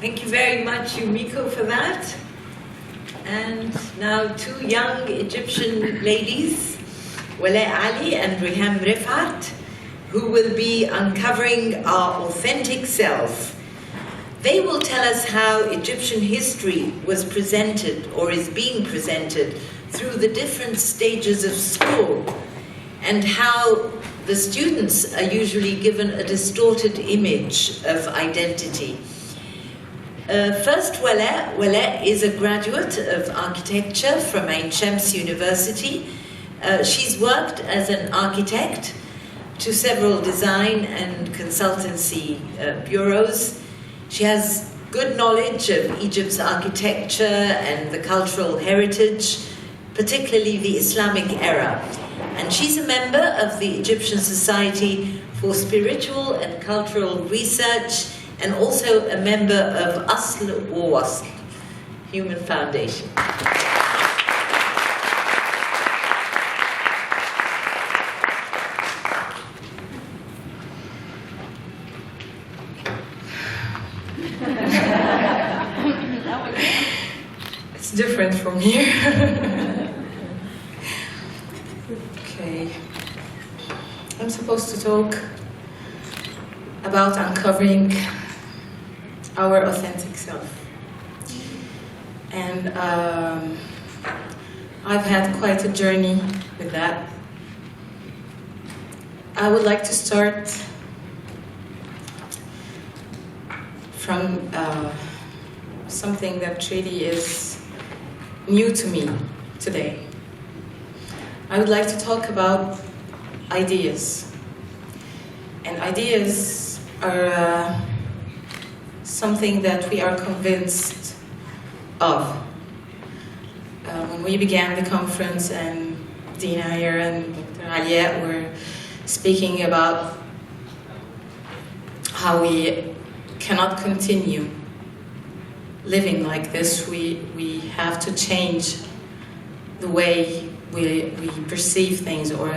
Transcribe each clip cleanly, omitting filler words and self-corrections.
Thank you very much, Yumiko, for that. And now two young Egyptian ladies, Walaa Aly and Reham Refaat, who will be uncovering our authentic self. They will tell us how Egyptian history was presented or is being presented through the different stages of school, and how the students are usually given a distorted image of identity. First, Walaa. Walaa is a graduate of architecture from Ain Shams University. She's worked as an architect to several design and consultancy bureaus. She has good knowledge of Egypt's architecture and the cultural heritage, particularly the Islamic era. And she's a member of the Egyptian Society for Spiritual and Cultural Research, and also a member of Asl wa Wasl, Human Foundation. It's different from here. Okay. I'm supposed to talk about uncovering our authentic self. And I've had quite a journey with that. I would like to start from something that really is new to me today. I would like to talk about ideas. And ideas are something that we are convinced of. When we began the conference, and Dina here and Dr. Alia were speaking about how we cannot continue living like this, we have to change the way we perceive things, or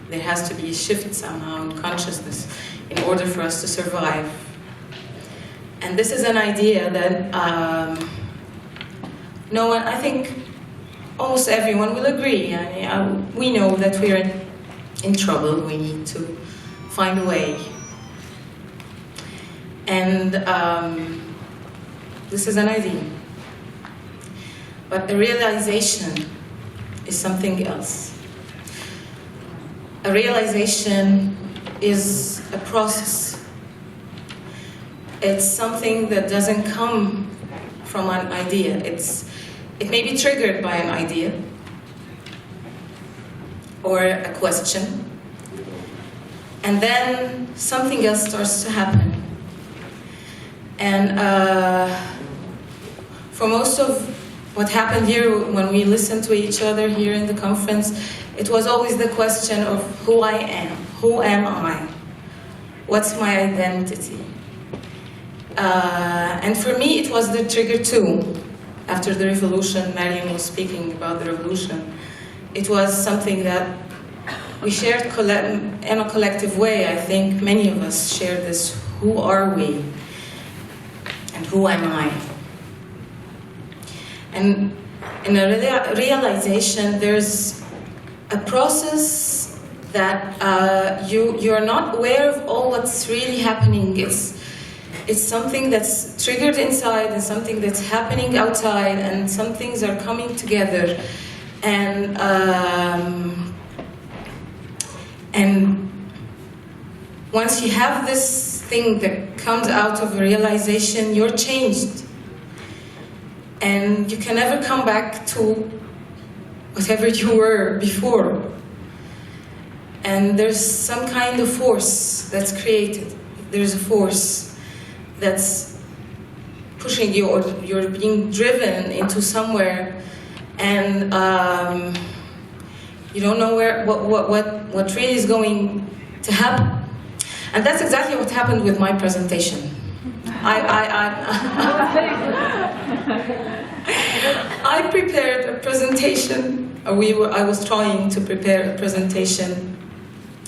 there has to be a shift somehow in consciousness in order for us to survive. And this is an idea that no one, I think almost everyone will agree. We know that we are in trouble, we need to find a way. And this is an idea. But the realization is something else. A realization is a process. It's something that doesn't come from an idea. It may be triggered by an idea or a question, and then something else starts to happen. And for most of what happened here, when we listened to each other here in the conference, it was always the question of who I am. Who am I? What's my identity? And for me, it was the trigger too. After the revolution, Mariam was speaking about the revolution. It was something that we shared in a collective way. I think many of us shared this. Who are we? And who am I? And in a realization, there's a process that you're not aware of all what's really happening. It's something that's triggered inside and something that's happening outside, and some things are coming together. And once you have this thing that comes out of a realization, you're changed. And you can never come back to whatever you were before. And there's some kind of force that's created. There's a force that's pushing you, or you're being driven into somewhere, and you don't know what really is going to happen. And that's exactly what happened with my presentation. I prepared a presentation, or I was trying to prepare a presentation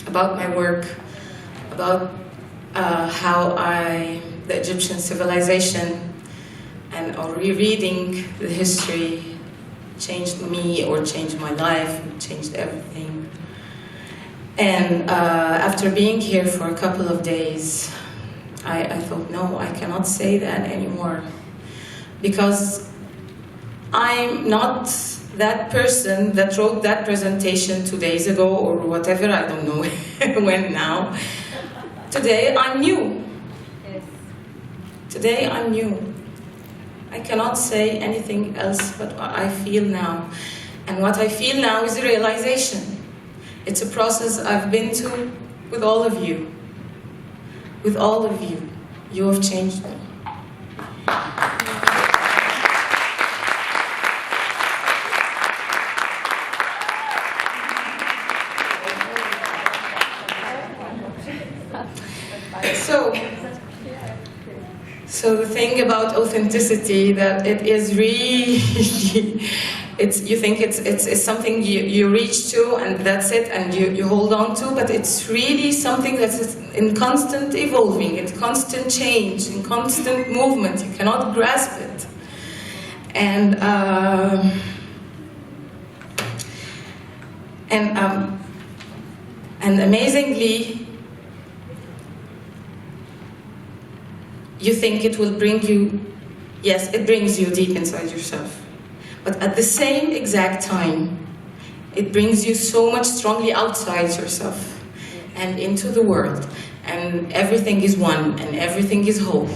about my work, about how the Egyptian civilization and or rereading the history changed me or changed my life, changed everything. And after being here for a couple of days, I thought, no, I cannot say that anymore, because I'm not that person that wrote that presentation 2 days ago or whatever, I don't know when now. Today I'm new. Yes. Today I'm new. I cannot say anything else but what I feel now. And what I feel now is a realization. It's a process I've been to with all of you. With all of you. You have changed me. So the thing about authenticity, that it is really, you think it's something you reach to and that's it, and you hold on to, but it's really something that's in constant evolving, in constant change, in constant movement. You cannot grasp it. And amazingly, you think it will bring you, yes, it brings you deep inside yourself. But at the same exact time, it brings you so much strongly outside yourself and into the world. And everything is one, and everything is whole.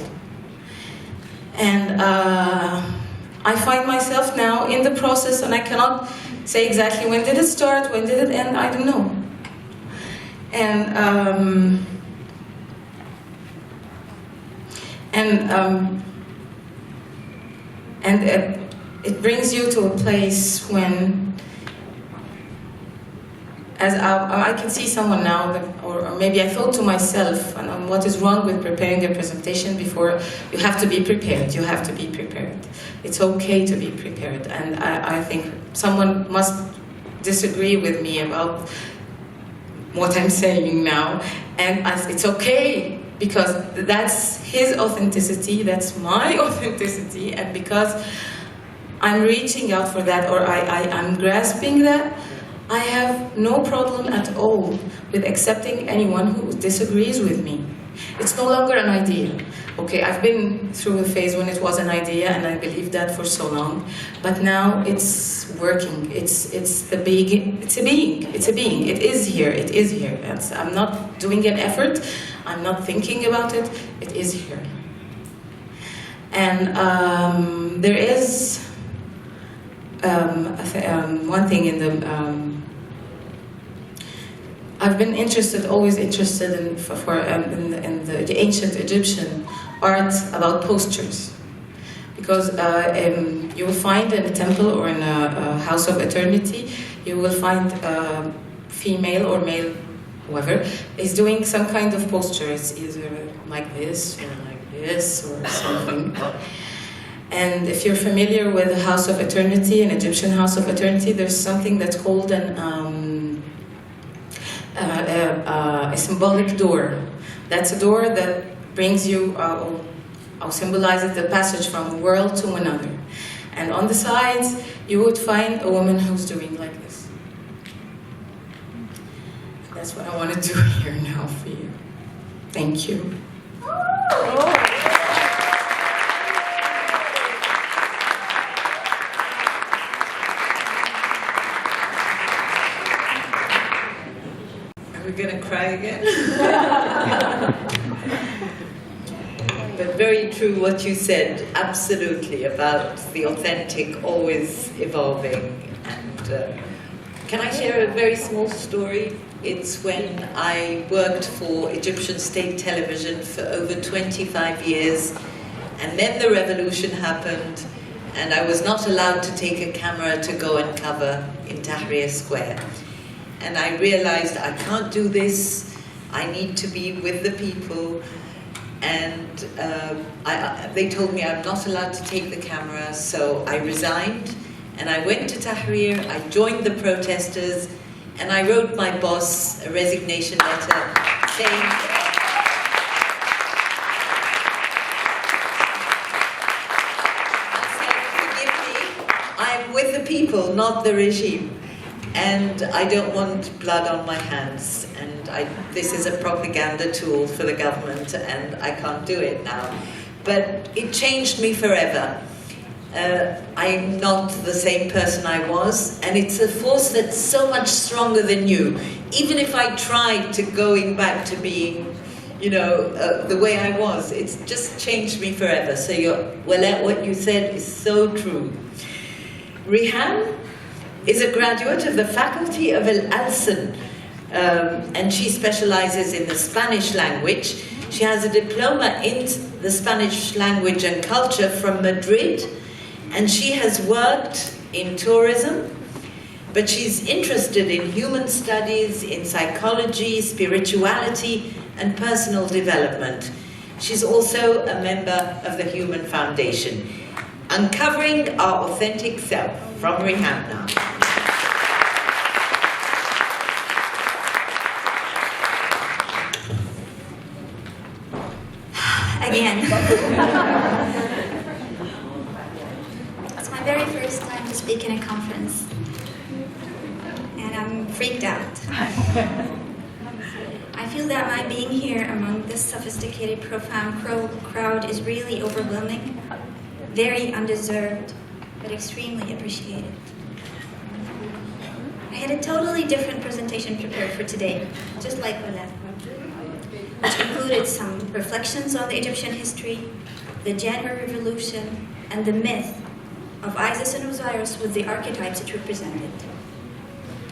And I find myself now in the process, and I cannot say exactly when did it start, when did it end, I don't know. And it brings you to a place when, as I can see someone now, or maybe I thought to myself, and what is wrong with preparing a presentation before? You have to be prepared. You have to be prepared. It's okay to be prepared. And I think someone must disagree with me about what I'm saying now, and it's okay. Because that's his authenticity, that's my authenticity, and because I'm reaching out for that, or I'm grasping that, I have no problem at all with accepting anyone who disagrees with me. It's no longer an idea. Okay, I've been through a phase when it was an idea, and I believed that for so long, but now it's working. It's the being. It's a being. It's a being. It is here. It is here. I'm not doing an effort. I'm not thinking about it. It is here. And there is one thing in the. I've been always interested in the ancient Egyptian art about postures, because you will find in a temple or in a house of eternity, you will find female or male, whoever, is doing some kind of posture. It's either like this or like this or something. And if you're familiar with the house of eternity, an Egyptian house of eternity, there's something that's called a symbolic door. That's a door that brings you, or symbolizes the passage from one world to another. And on the sides, you would find a woman who's doing like this. That's what I want to do here now for you. Thank you. We're going to cry again. But very true what you said, absolutely, about the authentic always evolving. And can I share a very small story? It's when I worked for Egyptian state television for over 25 years, and then the revolution happened, and I was not allowed to take a camera to go and cover in Tahrir Square. And I realized I can't do this, I need to be with the people, and they told me I'm not allowed to take the camera, so I resigned, and I went to Tahrir, I joined the protesters, and I wrote my boss a resignation letter saying, people, not the regime. And I don't want blood on my hands. And this is a propaganda tool for the government, and I can't do it now. But it changed me forever. I'm not the same person I was, and it's a force that's so much stronger than you. Even if I tried to going back to being, you know, the way I was, it's just changed me forever. So Walaa, what you said is so true. Reham is a graduate of the faculty of Al-Alsan, and she specializes in the Spanish language. She has a diploma in the Spanish language and culture from Madrid, and she has worked in tourism, but she's interested in human studies, in psychology, spirituality, and personal development. She's also a member of the Human Foundation. Uncovering our authentic self, from Reham now. Again. It's my very first time to speak in a conference, and I'm freaked out. I feel that my being here among this sophisticated, profound crowd is really overwhelming, very undeserved, but extremely appreciated. I had a totally different presentation prepared for today, just like Walaa, which included some reflections on the Egyptian history, the January Revolution, and the myth of Isis and Osiris with the archetypes it represented.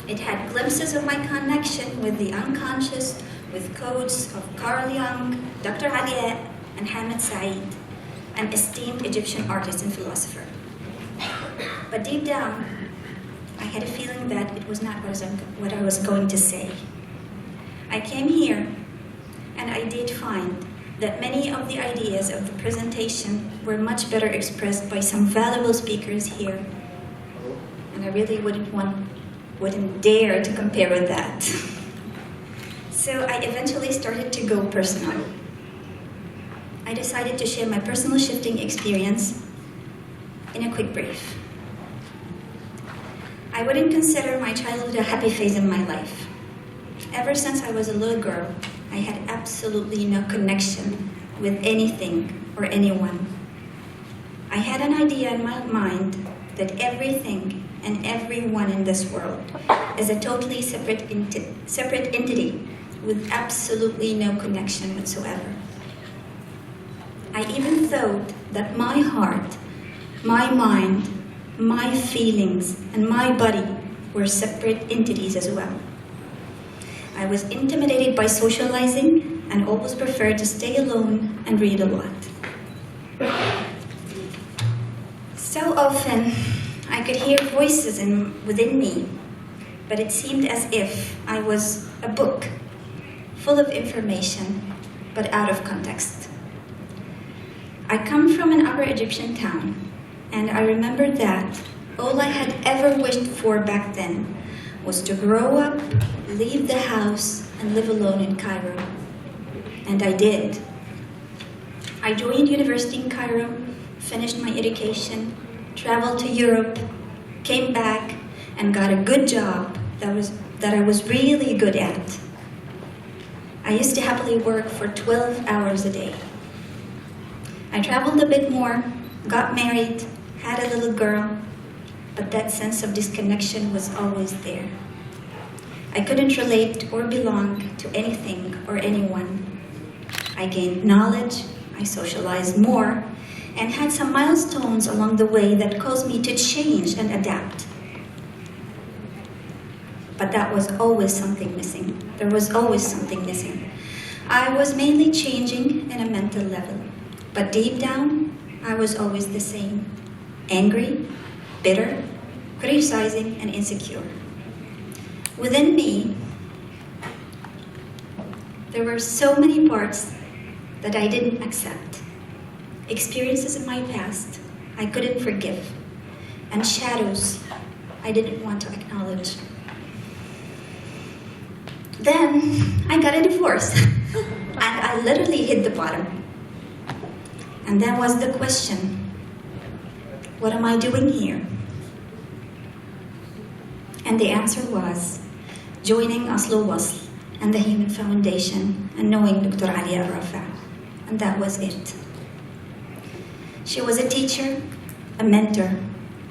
It had glimpses of my connection with the unconscious, with quotes of Carl Jung, Dr. Ali, and Hamid Said, an esteemed Egyptian artist and philosopher. But deep down, I had a feeling that it was not what I was going to say. I came here, and I did find that many of the ideas of the presentation were much better expressed by some valuable speakers here. And I really wouldn't dare to compare with that. So I eventually started to go personal. I decided to share my personal shifting experience in a quick brief. I wouldn't consider my childhood a happy phase in my life. Ever since I was a little girl, I had absolutely no connection with anything or anyone. I had an idea in my mind that everything and everyone in this world is a totally separate entity with absolutely no connection whatsoever. I even thought that my heart, my mind, my feelings, and my body were separate entities as well. I was intimidated by socializing and always preferred to stay alone and read a lot. So often, I could hear voices within me, but it seemed as if I was a book, full of information, but out of context. I come from an Upper Egyptian town, and I remember that all I had ever wished for back then was to grow up, leave the house, and live alone in Cairo. And I did. I joined university in Cairo, finished my education, traveled to Europe, came back, and got a good job that I was really good at. I used to happily work for 12 hours a day. I traveled a bit more, got married, had a little girl, but that sense of disconnection was always there. I couldn't relate or belong to anything or anyone. I gained knowledge, I socialized more, and had some milestones along the way that caused me to change and adapt. But that was always something missing. There was always something missing. I was mainly changing in a mental level, but deep down, I was always the same. Angry, bitter, criticizing, and insecure. Within me, there were so many parts that I didn't accept. Experiences in my past I couldn't forgive, and shadows I didn't want to acknowledge. Then I got a divorce, and I literally hit the bottom. And then was the question, what am I doing here? And the answer was joining Wasl and the Human Foundation and knowing Dr. Walaa Aly Refaat. And that was it. She was a teacher, a mentor,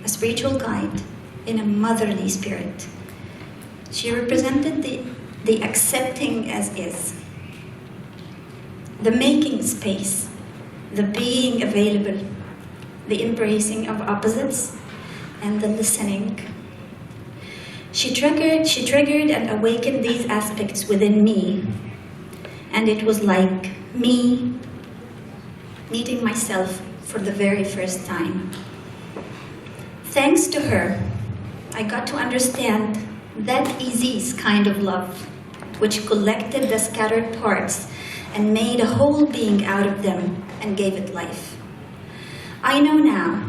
a spiritual guide in a motherly spirit. She represented the accepting as is, the making space, the being available, the embracing of opposites, and the listening. She triggered and awakened these aspects within me, and it was like me meeting myself for the very first time. Thanks to her, I got to understand that Isis kind of love, which collected the scattered parts and made a whole being out of them and gave it life. I know now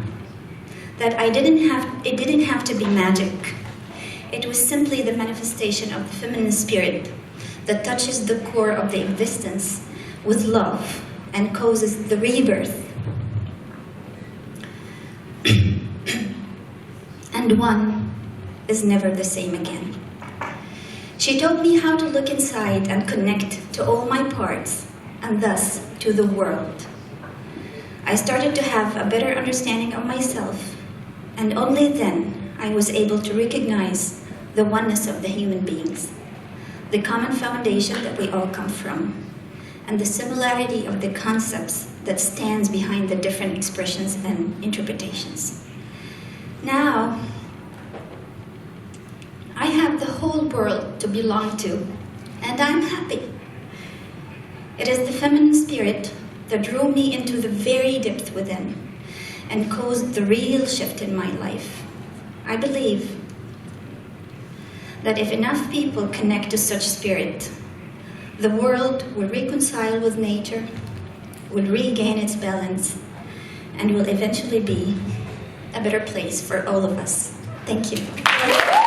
that it didn't have to be magic. It was simply the manifestation of the feminine spirit that touches the core of the existence with love and causes the rebirth. And one is never the same again. She taught me how to look inside and connect to all my parts, and thus to the world. I started to have a better understanding of myself, and only then I was able to recognize the oneness of the human beings, the common foundation that we all come from, and the similarity of the concepts that stands behind the different expressions and interpretations. Now, I have the whole world to belong to, and I'm happy. It is the feminine spirit that drew me into the very depth within and caused the real shift in my life. I believe that if enough people connect to such spirit, the world will reconcile with nature, will regain its balance, and will eventually be a better place for all of us. Thank you.